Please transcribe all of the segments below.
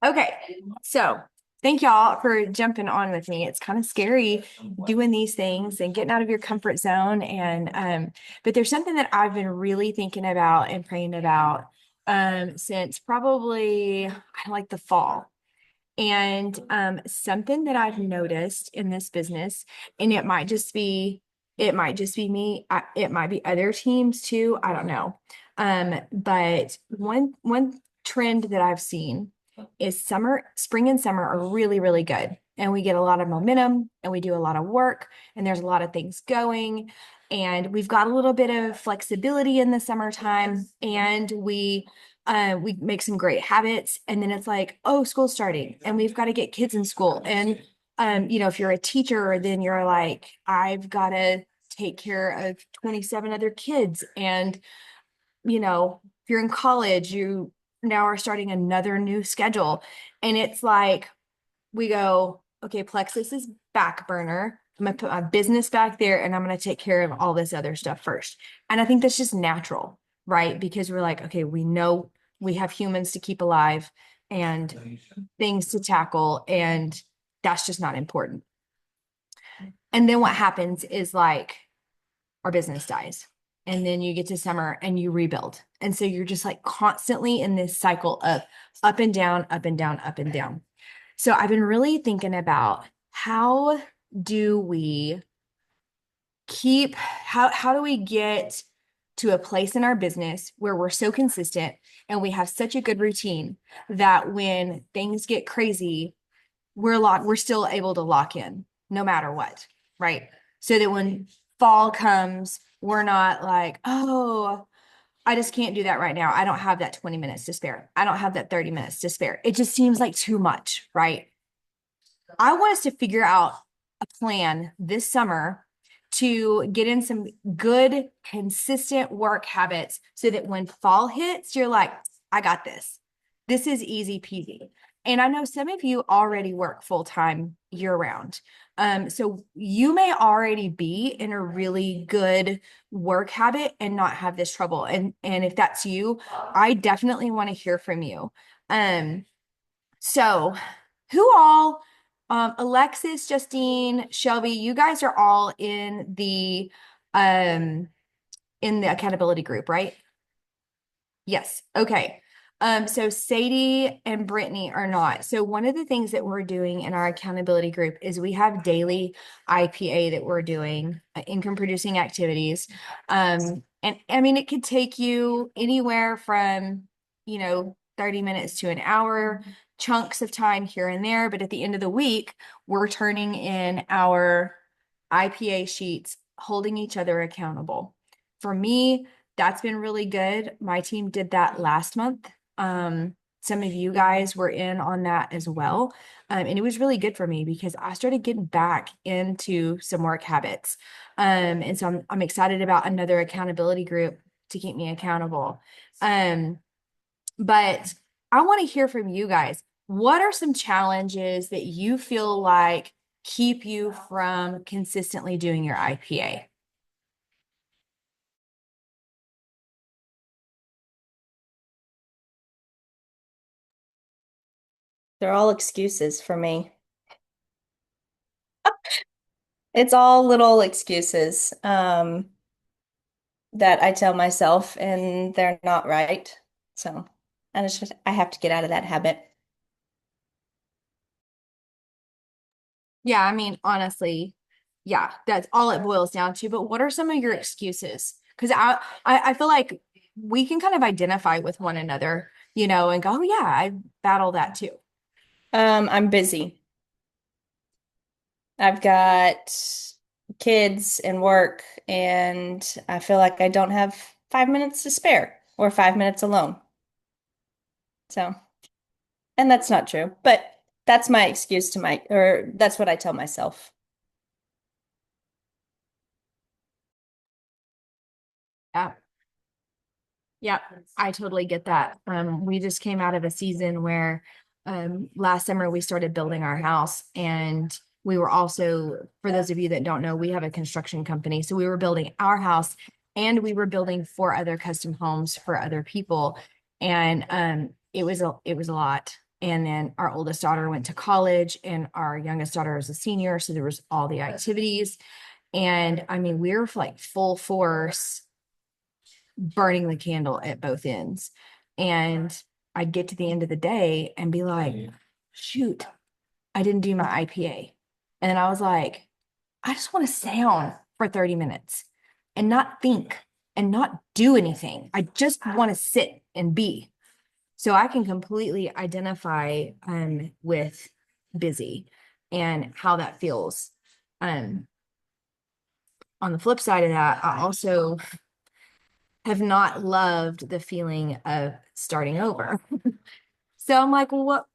Okay, so thank y'all for jumping on with me. It's kind of scary doing these things and getting out of your comfort zone. But there's something that I've been really thinking about and praying about since probably I like the fall. And something that I've noticed in this business, and it might just be me, it might be other teams too, I don't know. But one trend that I've seen is spring and summer are really, really good. And we get a lot of momentum and we do a lot of work and there's a lot of things going. And we've got a little bit of flexibility in the summertime and we make some great habits. And then it's like, oh, school's starting and we've got to get kids in school. And if you're a teacher, then you're like, I've got to take care of 27 other kids. And if you're in college, you now are starting another new schedule. And it's like we go, okay, Plexus is back burner. I'm gonna put my business back there and I'm gonna take care of all this other stuff first. And I think that's just natural, right? Because we're like, okay, we know we have humans to keep alive and things to tackle, and that's just not important. And then what happens is like our business dies. And then you get to summer and you rebuild. And so you're just like constantly in this cycle of up and down, up and down, up and down. So I've been really thinking about how do we how do we get to a place in our business where we're so consistent and we have such a good routine that when things get crazy, we're still able to lock in no matter what, right? So that when fall comes, we're not like, oh, I just can't do that right now. I don't have that 20 minutes to spare. I don't have that 30 minutes to spare. It just seems like too much, right? I want us to figure out a plan this summer to get in some good, consistent work habits so that when fall hits, you're like, I got this. This is easy peasy. And I know some of you already work full time year round. So you may already be in a really good work habit and not have this trouble. And if that's you, I definitely want to hear from you. So who all, Alexis, Justine, Shelby, you guys are all um in the accountability group, right? Yes. Okay. So Sadie and Brittany are not. So one of the things that we're doing in our accountability group is we have daily IPA that we're doing, income producing activities. And I mean, it could take you anywhere from, 30 minutes to an hour, chunks of time here and there. But at the end of the week, we're turning in our IPA sheets, holding each other accountable. For me, that's been really good. My team did that last month. Some of you guys were in on that as well. And it was really good for me because I started getting back into some work habits. And so I'm excited about another accountability group to keep me accountable. But I want to hear from you guys. What are some challenges that you feel like keep you from consistently doing your IPA? They're all excuses for me. It's all little excuses that I tell myself, and they're not right. So I have to get out of that habit. Yeah, I mean, honestly, yeah, that's all it boils down to. But what are some of your excuses? Because I feel like we can kind of identify with one another, and go, oh, yeah, I battle that too. I'm busy. I've got kids and work, and I feel like I don't have 5 minutes to spare or 5 minutes alone. So, and that's not true, but that's my excuse or that's what I tell myself. Yeah. Yeah, I totally get that. We just came out of a season where last summer we started building our house, and we were also, for those of you that don't know, we have a construction company. So we were building our house and we were building four other custom homes for other people. And it was a lot. And then our oldest daughter went to college and our youngest daughter is a senior. So there was all the activities. And I mean, we were like full force burning the candle at both ends. And I'd get to the end of the day and be like, shoot, I didn't do my IPA. And then I was like, I just want to sit down for 30 minutes and not think and not do anything. I just want to sit and be. So I can completely identify with busy and how that feels. Um, on the flip side of that, I also have not loved the feeling of starting over. So I'm like, well,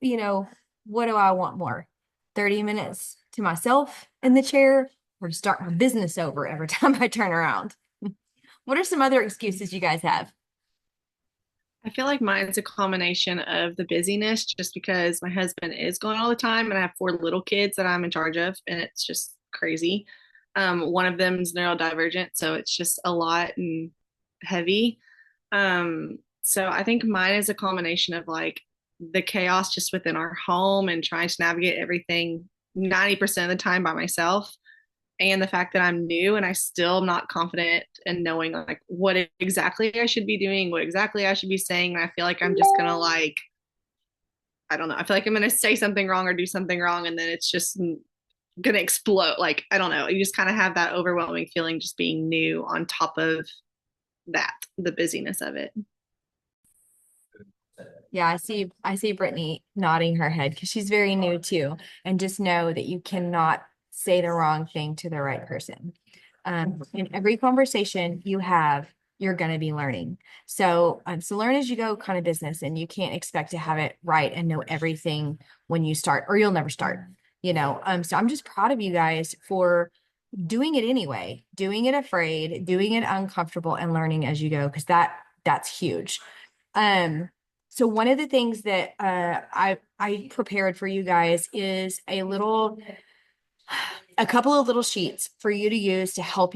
you know, what do I want more? 30 minutes to myself in the chair or to start my business over every time I turn around? What are some other excuses you guys have? I feel like mine's a combination of the busyness, just because my husband is gone all the time and I have four little kids that I'm in charge of, and it's just crazy. One of them is neurodivergent, so it's just a lot and heavy. So I think mine is a combination of like the chaos just within our home and trying to navigate everything 90% of the time by myself, and the fact that I'm new and I still am not confident in knowing like what exactly I should be doing, what exactly I should be saying. And I feel like I'm just gonna like, I don't know. I feel like I'm gonna say something wrong or do something wrong, and then it's just gonna explode. Like, I don't know. You just kind of have that overwhelming feeling just being new on top of that, the busyness of it. Yeah, I see Brittany nodding her head because she's very new too. And just know that you cannot say the wrong thing to the right person. In every conversation you have, you're going to be learning. So learn as you go kind of business, and you can't expect to have it right and know everything when you start, or you'll never start, you know. So I'm just proud of you guys for doing it anyway, doing it afraid, doing it uncomfortable, and learning as you go, because that's huge. Um, so one of the things that I prepared for you guys is a couple of little sheets for you to use to help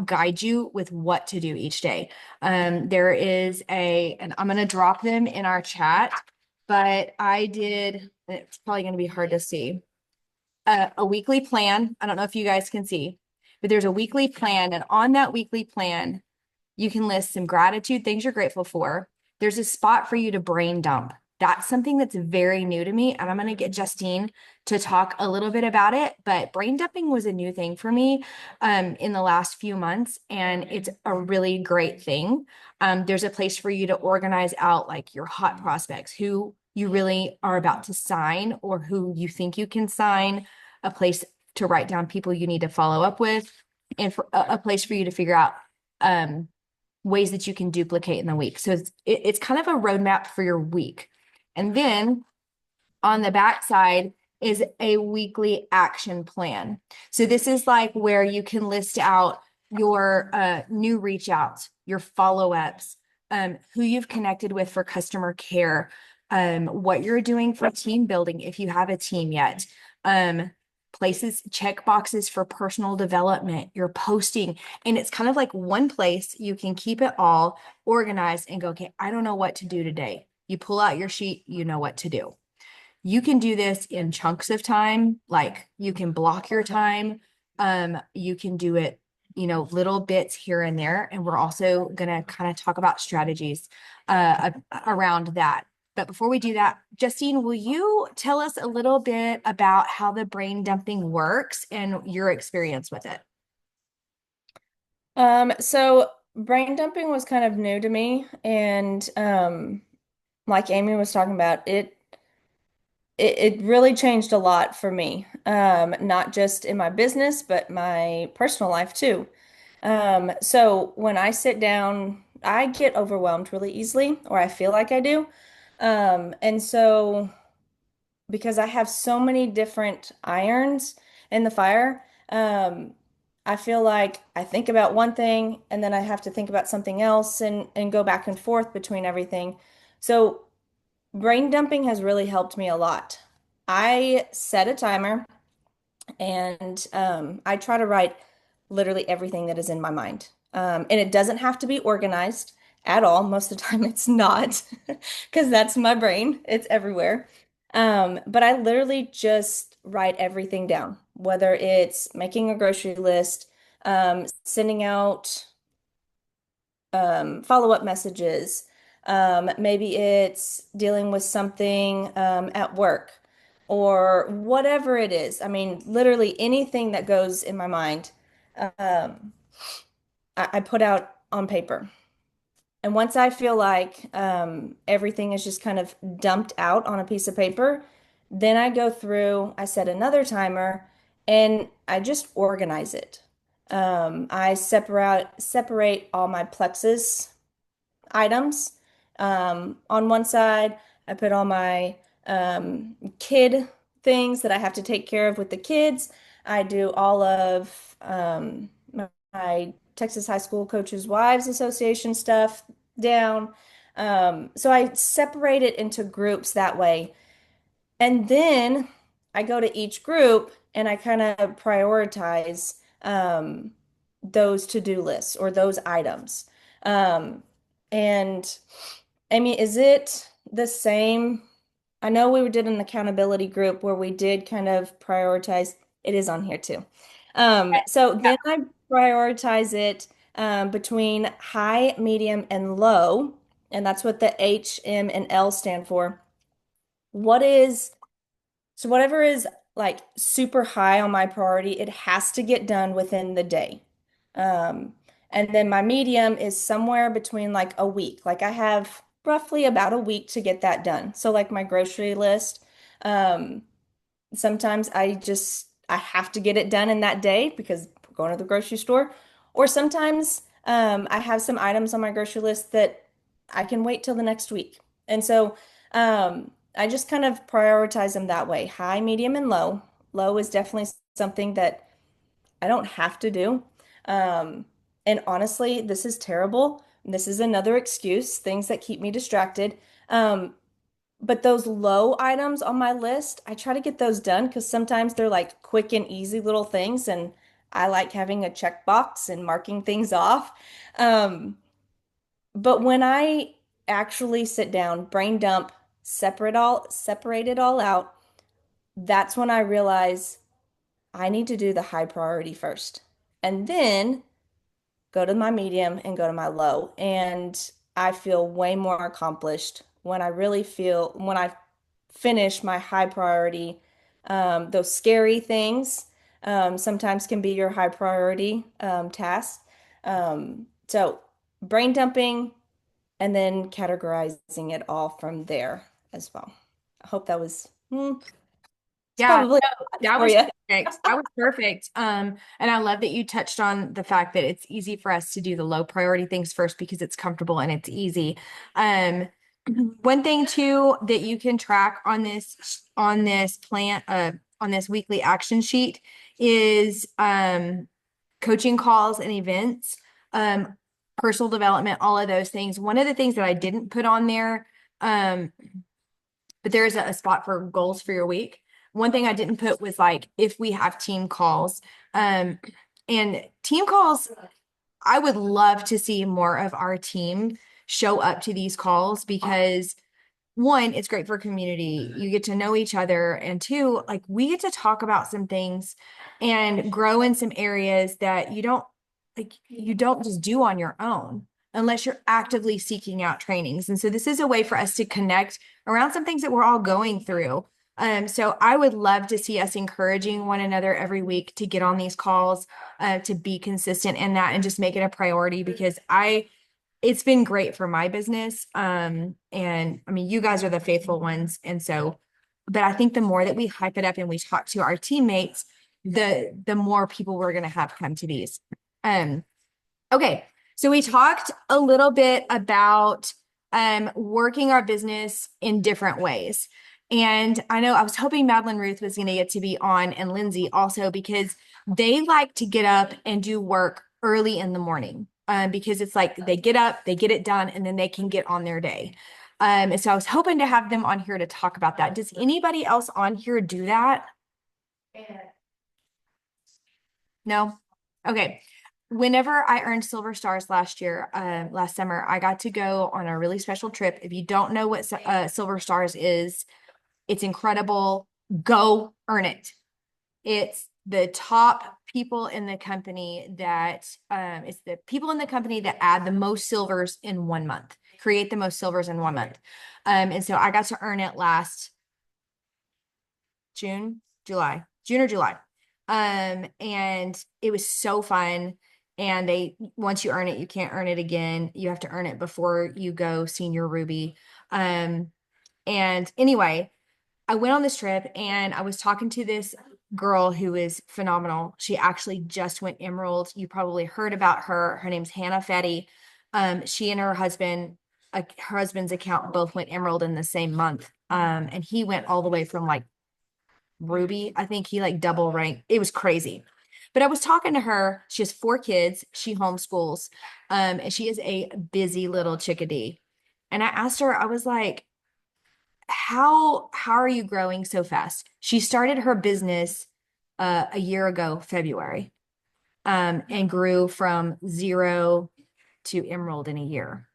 guide you with what to do each day. There is and I'm going to drop them in our chat, but it's probably going to be hard to see, a weekly plan. I don't know if you guys can see, but there's a weekly plan, and on that weekly plan, you can list some gratitude, things you're grateful for. There's a spot for you to brain dump. That's something that's very new to me. And I'm going to get Justine to talk a little bit about it. But brain dumping was a new thing for me in the last few months. And it's a really great thing. There's a place for you to organize out like your hot prospects, who you really are about to sign or who you think you can sign, a place to write down people you need to follow up with, and for a place for you to figure out um, ways that you can duplicate in the week. So it's kind of a roadmap for your week. And then on the back side is a weekly action plan. So this is like where you can list out your new reach outs, your follow-ups, who you've connected with for customer care, what you're doing for team building if you have a team yet, places, check boxes for personal development, you're posting. And it's kind of like one place you can keep it all organized and go, okay, I don't know what to do today. You pull out your sheet, you know what to do. You can do this in chunks of time, like you can block your time. You can do it, little bits here and there. And we're also going to kind of talk about strategies around that. But before we do that, Justine, will you tell us a little bit about how the brain dumping works and your experience with it? So brain dumping was kind of new to me, and like Amy was talking about, it really changed a lot for me. Not just in my business, but my personal life too. So when I sit down, I get overwhelmed really easily, or I feel like I do. And so because I have so many different irons in the fire, I feel like I think about one thing and then I have to think about something else and go back and forth between everything. So brain dumping has really helped me a lot. I set a timer and I try to write literally everything that is in my mind. And it doesn't have to be organized. at all. Most of the time it's not because that's my brain. It's everywhere. But I literally just write everything down, whether it's making a grocery list, sending out follow-up messages. Maybe it's dealing with something at work or whatever it is. I mean, literally anything that goes in my mind, um, I put out on paper. And once I feel like everything is just kind of dumped out on a piece of paper, then I go through, I set another timer, and I just organize it. I separate all my plexus items. On one side, I put all my kid things that I have to take care of with the kids. I do all of my Texas High School Coaches Wives Association stuff down. So I separate it into groups that way. And then I go to each group and I kind of prioritize those to-do lists or those items. Um, and Amy, is it the same? I know we did an accountability group where we did kind of prioritize. It is on here too. So then I prioritize it between high, medium, and low, and that's what the H, M, and L stand for. What is so whatever is like super high on my priority, it has to get done within the day. Um, and then my medium is somewhere between like a week. Like I have roughly about a week to get that done. So like my grocery list, um, sometimes I have to get it done in that day because we're going to the grocery store. Or sometimes I have some items on my grocery list that I can wait till the next week. And so I just kind of prioritize them that way, high, medium, and low. Low is definitely something that I don't have to do. Um, and honestly, this is terrible. This is another excuse, things that keep me distracted. Um, but those low items on my list, I try to get those done because sometimes they're like quick and easy little things, and I like having a checkbox and marking things off. Um, but when I actually sit down, brain dump, separate it all out, that's when I realize I need to do the high priority first. And then go to my medium and go to my low. And I feel way more accomplished when when I finish my high priority. Those scary things sometimes can be your high priority task. So brain dumping and then categorizing it all from there as well. I hope that was it's Yeah, probably that for was you. perfect. That was perfect. And I love that you touched on the fact that it's easy for us to do the low priority things first because it's comfortable and it's easy. Um, one thing too that you can track on this weekly action sheet is coaching calls and events, um, personal development, all of those things. One of the things that I didn't put on there, but there is a spot for goals for your week. One thing I didn't put was like if we have team calls. And team calls, I would love to see more of our team show up to these calls because one, it's great for community. You get to know each other. And two, like we get to talk about some things and grow in some areas that you don't just do on your own unless you're actively seeking out trainings. And so this is a way for us to connect around some things that we're all going through. So I would love to see us encouraging one another every week to get on these calls, to be consistent in that and just make it a priority because it's been great for my business. And I mean, you guys are the faithful ones. But I think the more that we hype it up and we talk to our teammates, the more people we're going to have come to these. Okay. So we talked a little bit about, working our business in different ways. And I know I was hoping Madeline Ruth was going to get to be on and Lindsay also because they like to get up and do work early in the morning. Because it's like they get up, they get it done, and then they can get on their day. And so I was hoping to have them on here to talk about that. Does anybody else on here do that? No? Okay. whenever I earned silver stars last year, last summer, I got to go on a really special trip. If you don't know what silver stars is, it's incredible. Go earn it. It's the top people in the company that it's the people in the company that add the most silvers in 1 month, create the most silvers in 1 month. And so I got to earn it last June or July. And it was so fun. And once you earn it, you can't earn it again. You have to earn it before you go senior Ruby. And anyway, I went on this trip and I was talking to this girl who is phenomenal. She actually just went Emerald. You probably heard about her. Her name's Hannah Fetty. She and her husband's account both went Emerald in the same month. And he went all the way from like Ruby. I think he like double ranked. It was crazy. But I was talking to her. She has 4 kids. She homeschools. And she is a busy little chickadee. And I asked her, I was like, how are you growing so fast? She started her business a year ago, February, and grew from 0 to Emerald in a year.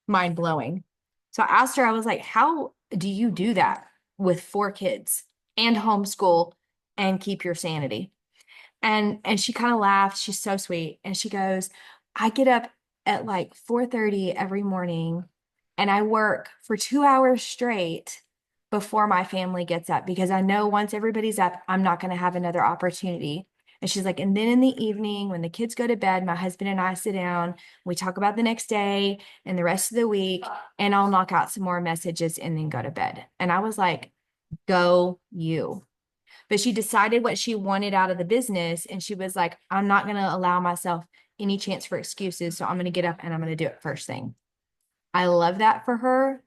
Mind blowing. So I asked her, I was like, how do you do that with 4 kids and homeschool and keep your sanity? And she kind of laughed. She's so sweet. And she goes, I get up at like 4:30 every morning and I work for 2 hours straight before my family gets up because I know once everybody's up, I'm not going to have another opportunity. And she's like, and then in the evening, when the kids go to bed, my husband and I sit down, we talk about the next day and the rest of the week, and I'll knock out some more messages and then go to bed. And I was like, go you. But she decided what she wanted out of the business. And she was like, I'm not going to allow myself any chance for excuses. So I'm going to get up and I'm going to do it first thing. I love that for her.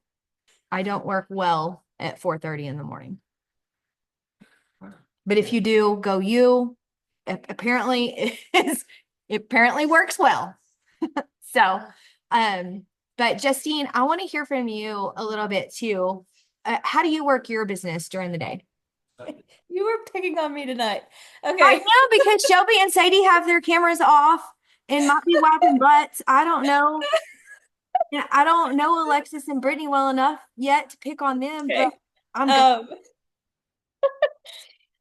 I don't work well at 4:30 in the morning. But if you do, go you. Apparently it apparently works well. So, but Justine, I want to hear from you a little bit too. How do you work your business during the day? You were picking on me tonight. I Okay. know because Shelby and Sadie have their cameras off and might be wiping butts. I don't know. Yeah, I don't know Alexis and Brittany well enough yet to pick on them, Okay. but I'm good.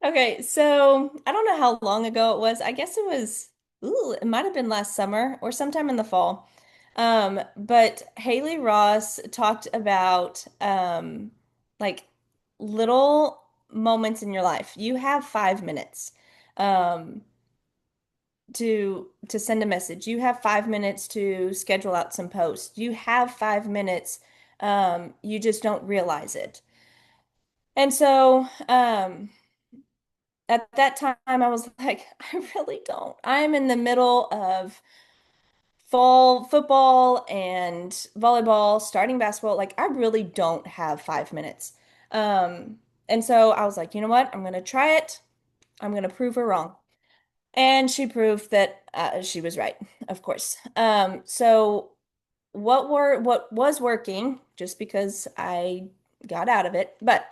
Okay, so I don't know how long ago it was. I guess it might have been last summer or sometime in the fall. But Haley Ross talked about like little moments in your life. You have 5 minutes um to send a message. You have 5 minutes to schedule out some posts. You have 5 minutes. You just don't realize it. And so at that time, I was like, I really don't. I'm in the middle of fall football and volleyball, starting basketball. Like, I really don't have 5 minutes. And so I was like, you know what? I'm going to try it. I'm going to prove her wrong. And she proved that she was right, of course. So what was working, just because I got out of it, but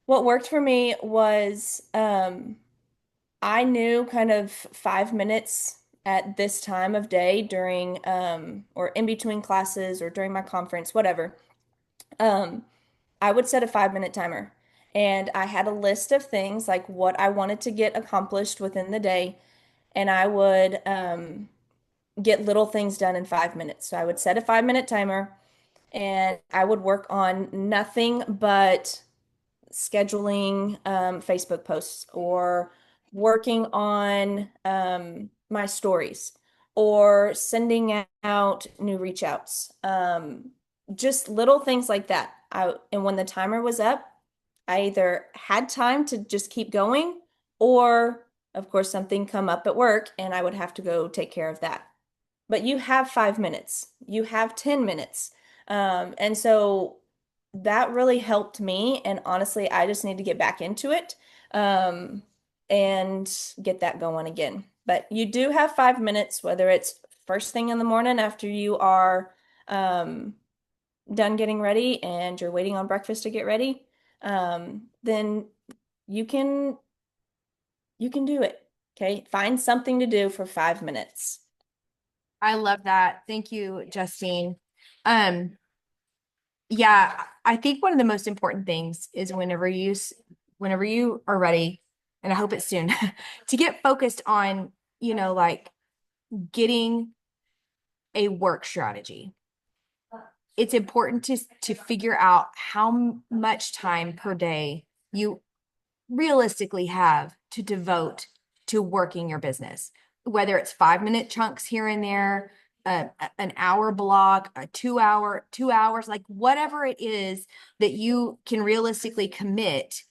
what worked for me was I knew kind of 5 minutes at this time of day during or in between classes or during my conference, whatever. Um, I would set a 5 minute timer. And I had a list of things like what I wanted to get accomplished within the day. And I would get little things done in 5 minutes. So I would set a 5 minute timer and I would work on nothing but scheduling Facebook posts or working on my stories or sending out new reach outs. Just little things like that. And when the timer was up, I either had time to just keep going or, of course, something come up at work and I would have to go take care of that. But you have 5 minutes, you have 10 minutes. And so that really helped me. And honestly, I just need to get back into it and get that going again. But you do have 5 minutes, whether it's first thing in the morning after you are done getting ready and you're waiting on breakfast to get ready, then you can do it. Okay. Find something to do for 5 minutes. I love that. Thank you, Justine. Um, yeah, I think one of the most important things is whenever you are ready, and I hope it's soon, to get focused on, like getting a work strategy. It's important to figure out how much time per day you realistically have to devote to working your business, whether it's 5 minute chunks here and there, an hour block, a 2 hour, 2 hours, like whatever it is that you can realistically commit.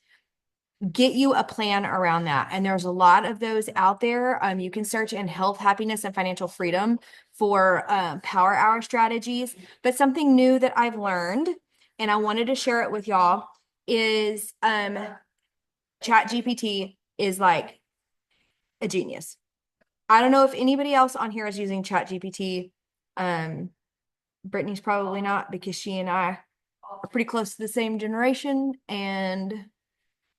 Get you a plan around that. And there's a lot of those out there. You can search in health, happiness, and financial freedom for power hour strategies. But something new that I've learned, and I wanted to share it with y'all, is Chat GPT is like a genius. I don't know if anybody else on here is using Chat GPT. Brittany's probably not, because she and I are pretty close to the same generation, and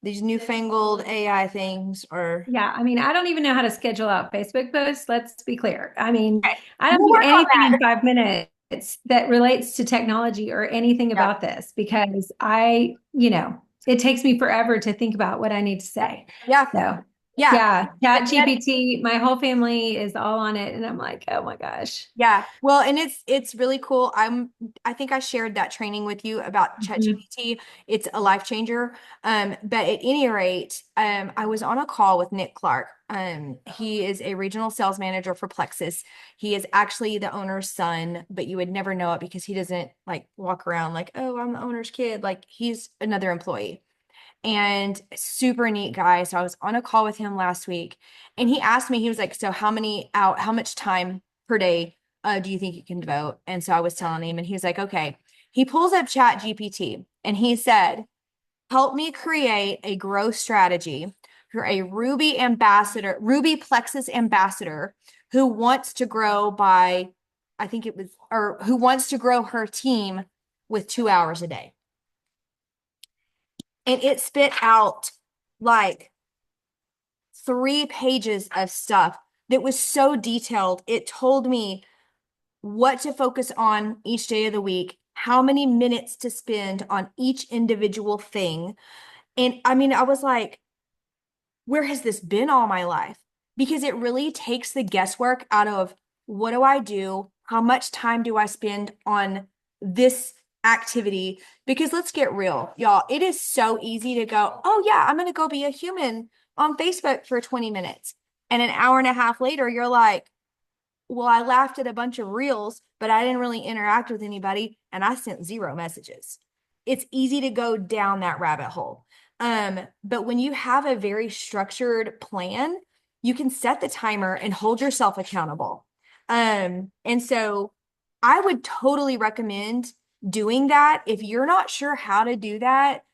these newfangled AI things are. Yeah, I mean, I don't even know how to schedule out Facebook posts. Let's be clear. I mean, Okay. I don't We'll do work on anything that. in 5 minutes that relates to technology or anything about this because it takes me forever to think about what I need to say. Yeah. So, Yeah. yeah, Chat GPT, my whole family is all on it, and I'm like, oh my gosh. Yeah. Well, and it's really cool. I think I shared that training with you about ChatGPT. It's a life changer. But at any rate, I was on a call with Nick Clark. He is a regional sales manager for Plexus. He is actually the owner's son, but you would never know it because he doesn't like walk around like, oh, I'm the owner's kid. Like he's another employee. And super neat guy. So I was on a call with him last week, and he asked me, he was like, so how much time per day do you think you can devote? And so I was telling him, and he was like, okay. He pulls up Chat GPT and he said, help me create a growth strategy for a Ruby Plexus ambassador who wants to grow by, I think it was, or who wants to grow her team with 2 hours a day. And it spit out like 3 pages of stuff that was so detailed. It told me what to focus on each day of the week, how many minutes to spend on each individual thing. And I mean, I was like, where has this been all my life? Because it really takes the guesswork out of what do I do? How much time do I spend on this activity? Because let's get real, y'all. It is so easy to go, oh, yeah, I'm going to go be a human on Facebook for 20 minutes. And an hour and a half later, you're like, well, I laughed at a bunch of reels, but I didn't really interact with anybody, and I sent 0 messages. It's easy to go down that rabbit hole. But when you have a very structured plan, you can set the timer and hold yourself accountable. And so I would totally recommend doing that. If you're not sure how to do that,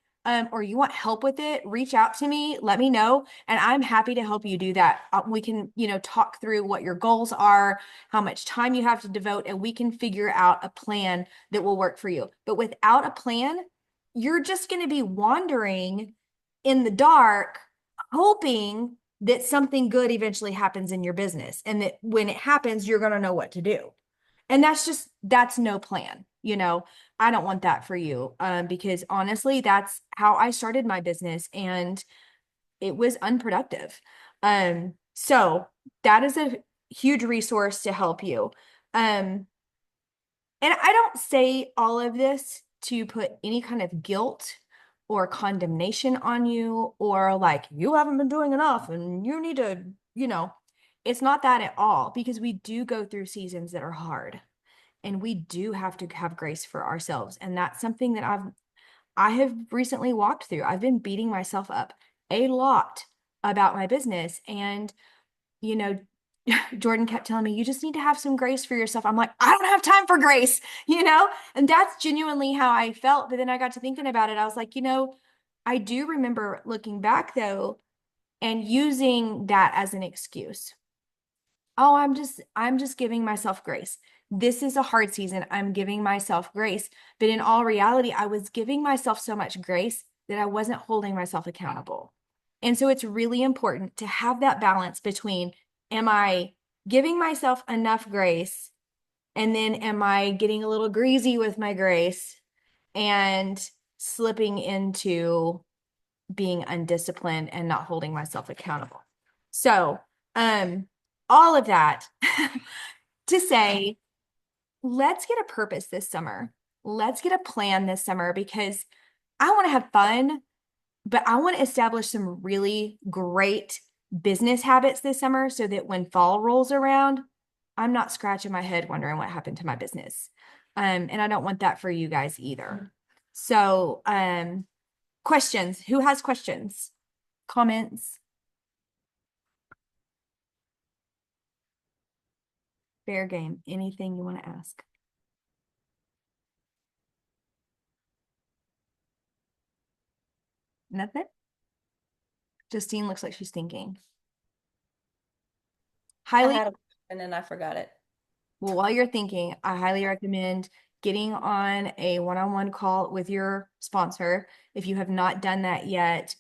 or you want help with it, reach out to me, let me know, and I'm happy to help you do that. We can, talk through what your goals are, how much time you have to devote, and we can figure out a plan that will work for you. But without a plan, you're just going to be wandering in the dark, hoping that something good eventually happens in your business. And that when it happens, you're going to know what to do. And that's no plan. I don't want that for you. Because honestly, that's how I started my business, and it was unproductive. So that is a huge resource to help you. And I don't say all of this to put any kind of guilt or condemnation on you, or like, you haven't been doing enough and you need to, it's not that at all, because we do go through seasons that are hard, and we do have to have grace for ourselves. And that's something that I have recently walked through. I've been beating myself up a lot about my business. And, Jordan kept telling me, you just need to have some grace for yourself. I'm like, I don't have time for grace, and that's genuinely how I felt. But then I got to thinking about it. I was like, I do remember looking back though, and using that as an excuse. Oh, I'm just giving myself grace. This is a hard season. I'm giving myself grace. But in all reality, I was giving myself so much grace that I wasn't holding myself accountable. And so it's really important to have that balance between, am I giving myself enough grace? And then am I getting a little greasy with my grace and slipping into being undisciplined and not holding myself accountable? So, all of that to say, let's get a purpose this summer. Let's get a plan this summer, because I want to have fun, but I want to establish some really great business habits this summer so that when fall rolls around, I'm not scratching my head wondering what happened to my business. And I don't want that for you guys either. So, questions. Who has questions? Comments? Fair game. Anything you want to ask? Nothing? Justine looks like she's thinking. I Highly, had a question and I forgot it. well, while you're thinking, I highly recommend getting on a one-on-one call with your sponsor. If you have not done that yet,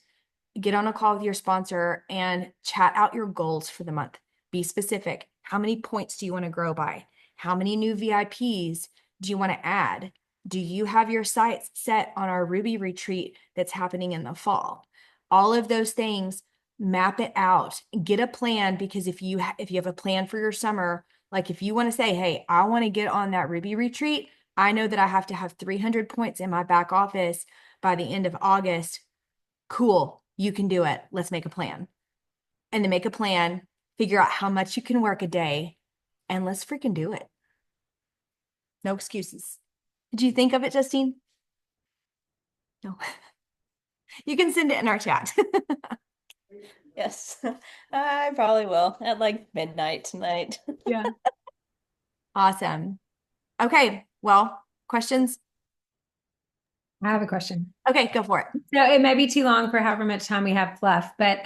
get on a call with your sponsor and chat out your goals for the month. Be specific. How many points do you want to grow by? How many new VIPs do you want to add? Do you have your sights set on our Ruby retreat that's happening in the fall? All of those things, map it out, get a plan, because if you have a plan for your summer, like if you want to say, hey, I want to get on that Ruby retreat, I know that I have to have 300 points in my back office by the end of August. Cool, you can do it. Let's make a plan. And to make a plan, figure out how much you can work a day, and let's freaking do it. No excuses. Did you think of it, Justine? No. You can send it in our chat. Yes, I probably will at like midnight tonight. Yeah. Awesome. Okay, well, questions? I have a question. Okay, go for it. So it may be too long for however much time we have left, but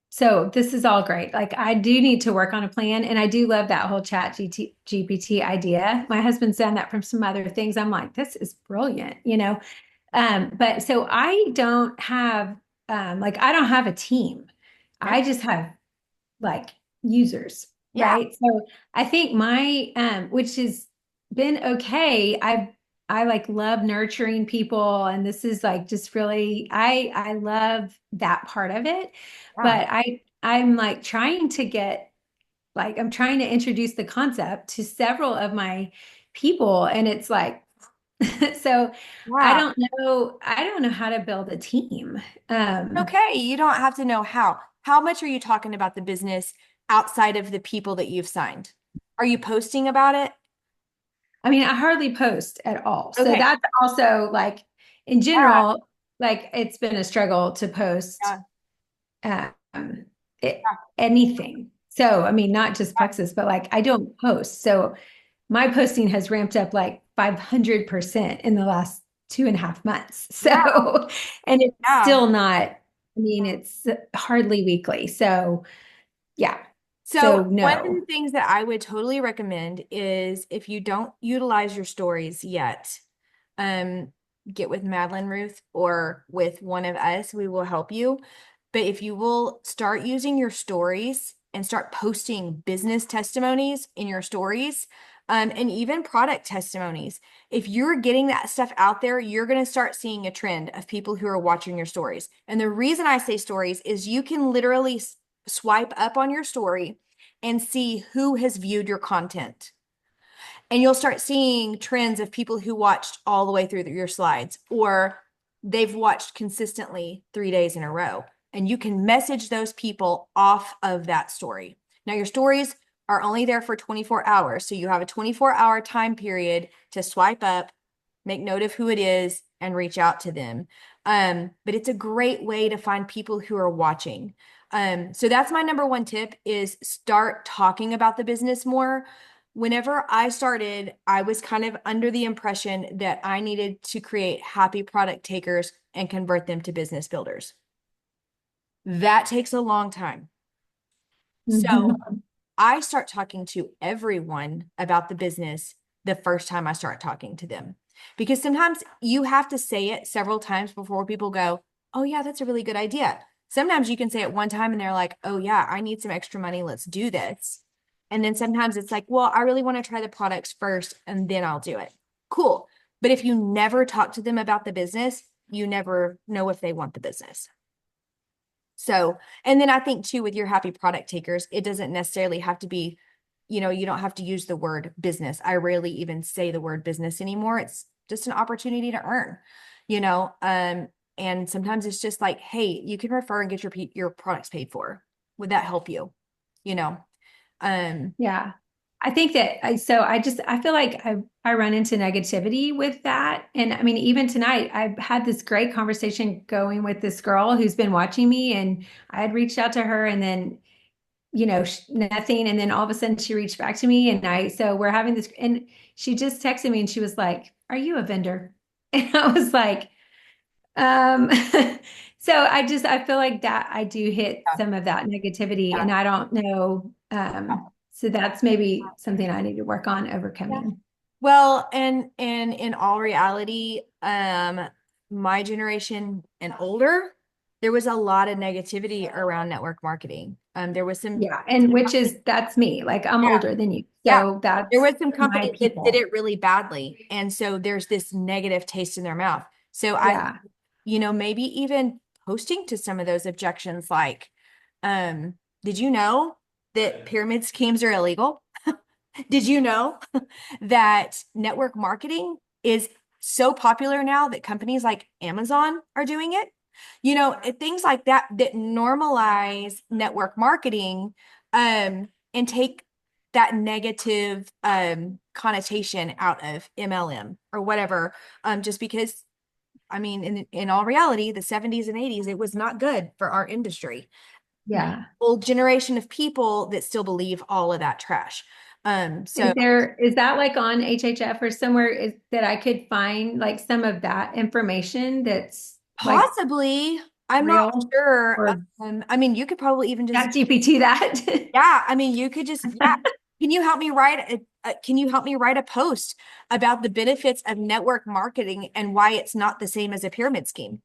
so this is all great. Like I do need to work on a plan, and I do love that whole GPT idea. My husband's done that from some other things. I'm like, this is brilliant, you know. But so I don't have I don't have a team. I just have like users, Yeah. right? So I think my which has been okay. I like love nurturing people, and this is like just really I love that part of it. Yeah. But I'm like trying to get like I'm trying to introduce the concept to several of my people, and it's like so Yeah. I don't know how to build a team. Okay, you don't have to know how. How much are you talking about the business outside of the people that you've signed? Are you posting about it? I mean, I hardly post at all. So Okay. that's also like in Yeah. general, like it's been a struggle to post Yeah. um anything. So I mean, not just Plexus, but like I don't post. So my posting has ramped up like 500% in the last 2.5 months. So, Yeah. and it's Yeah. still not, I mean, it's hardly weekly. So, yeah. So So, one of the no. things that I would totally recommend is, if you don't utilize your stories yet, get with Madeline Ruth or with one of us. We will help you. But if you will start using your stories and start posting business testimonies in your stories, and even product testimonies, if you're getting that stuff out there, you're going to start seeing a trend of people who are watching your stories. And the reason I say stories is you can literally swipe up on your story and see who has viewed your content. And you'll start seeing trends of people who watched all the way through your slides, or they've watched consistently 3 days in a row. And you can message those people off of that story. Now, your stories are only there for 24 hours. So you have a 24-hour time period to swipe up, make note of who it is, and reach out to them. But it's a great way to find people who are watching. So that's my number one tip, is start talking about the business more. Whenever I started, I was kind of under the impression that I needed to create happy product takers and convert them to business builders. That takes a long time. So Mhm. I start talking to everyone about the business the first time I start talking to them, because sometimes you have to say it several times before people go, oh yeah, that's a really good idea. Sometimes you can say at one time and they're like, oh yeah, I need some extra money. Let's do this. And then sometimes it's like, well, I really want to try the products first and then I'll do it. Cool. But if you never talk to them about the business, you never know if they want the business. So, and then I think too, with your happy product takers, it doesn't necessarily have to be, you know, you don't have to use the word business. I rarely even say the word business anymore. It's just an opportunity to earn, you know, and sometimes it's just like, hey, you can refer and get your products paid for. Would that help you? You know, Yeah. I think that I feel like I run into negativity with that. And I mean, even tonight, I've had this great conversation going with this girl who's been watching me, and I had reached out to her, and then, nothing. And then all of a sudden she reached back to me, and so we're having this, and she just texted me and she was like, "Are you a vendor?" And I was like, um, so I feel like that I do hit yeah, some of that negativity, yeah, and I don't know. So that's maybe something I need to work on yeah. overcoming. Well, and in all reality, my generation and older, there was a lot of negativity around network marketing. There was some, Yeah, and that's me. Like I'm yeah, older than you, yeah, so there that's was some my companies that did people. it really badly, and so there's this negative taste in their mouth. So Yeah, you know, maybe even posting to some of those objections, like, um, did you know that pyramid schemes are illegal? Did you know that network marketing is so popular now that companies like Amazon are doing it? You know, things like that that normalize network marketing and take that negative connotation out of MLM or whatever. Just because I mean, in all reality, the 70s and 80s, it was not good for our industry. yeah. Whole generation of people that still believe all of that trash. So Is that like on HHF or somewhere that I could find like some of that information that's like possibly, I'm not real, sure. or I mean, you could probably even just, chat GPT that? yeah, I mean, you could just, yeah. Can you help me can you help me write a post about the benefits of network marketing and why it's not the same as a pyramid scheme?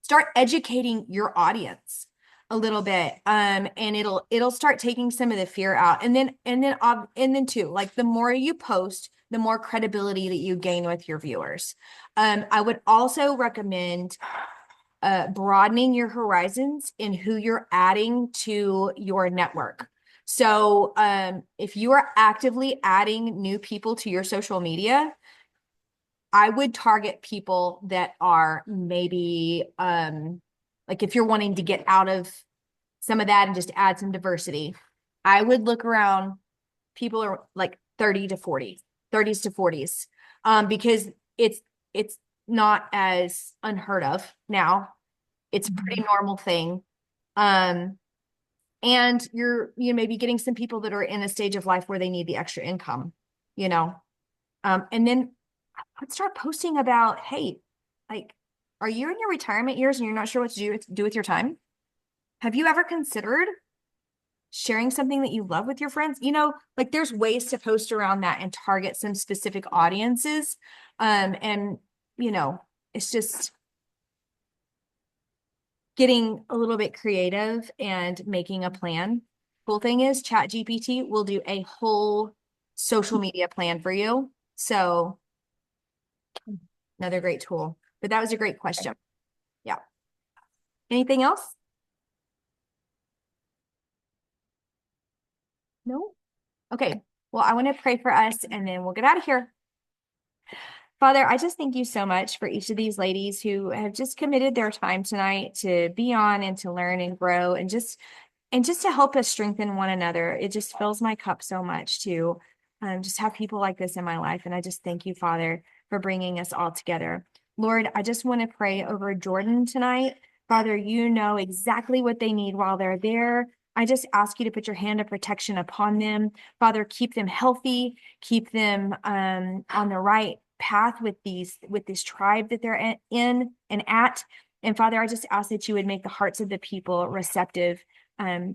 Start educating your audience a little bit. And it'll start taking some of the fear out. And then too, like the more you post, the more credibility that you gain with your viewers. I would also recommend broadening your horizons in who you're adding to your network. So if you are actively adding new people to your social media, I would target people that are maybe like if you're wanting to get out of some of that and just add some diversity, I would look around people are like 30 to 40, 30s to 40s. Because it's not as unheard of now. It's a pretty normal thing. Um, and you maybe getting some people that are in a stage of life where they need the extra income, you know. And then let's start posting about, hey, like, are you in your retirement years and you're not sure what to do with your time? Have you ever considered sharing something that you love with your friends? You know, like there's ways to post around that and target some specific audiences. And you know, it's just getting a little bit creative and making a plan. Cool thing is ChatGPT will do a whole social media plan for you. So another great tool. But that was a great question. Yeah. Anything else? No? Okay. Well, I want to pray for us and then we'll get out of here. Father, I just thank you so much for each of these ladies who have just committed their time tonight to be on and to learn and grow and just to help us strengthen one another. It just fills my cup so much to just have people like this in my life. And I just thank you, Father, for bringing us all together. Lord, I just want to pray over Jordan tonight. Father, you know exactly what they need while they're there. I just ask you to put your hand of protection upon them. Father, keep them healthy, keep them on the right path with this tribe that they're in and at. And Father, I just ask that you would make the hearts of the people receptive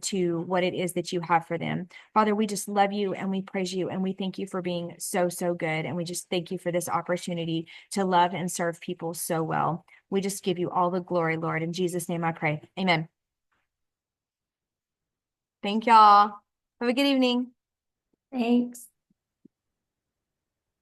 to what it is that you have for them. Father, we just love you and we praise you and we thank you for being so, so good. And we just thank you for this opportunity to love and serve people so well. We just give you all the glory, Lord. In Jesus' name I pray. Amen. Thank y'all. Have a good evening. Thanks.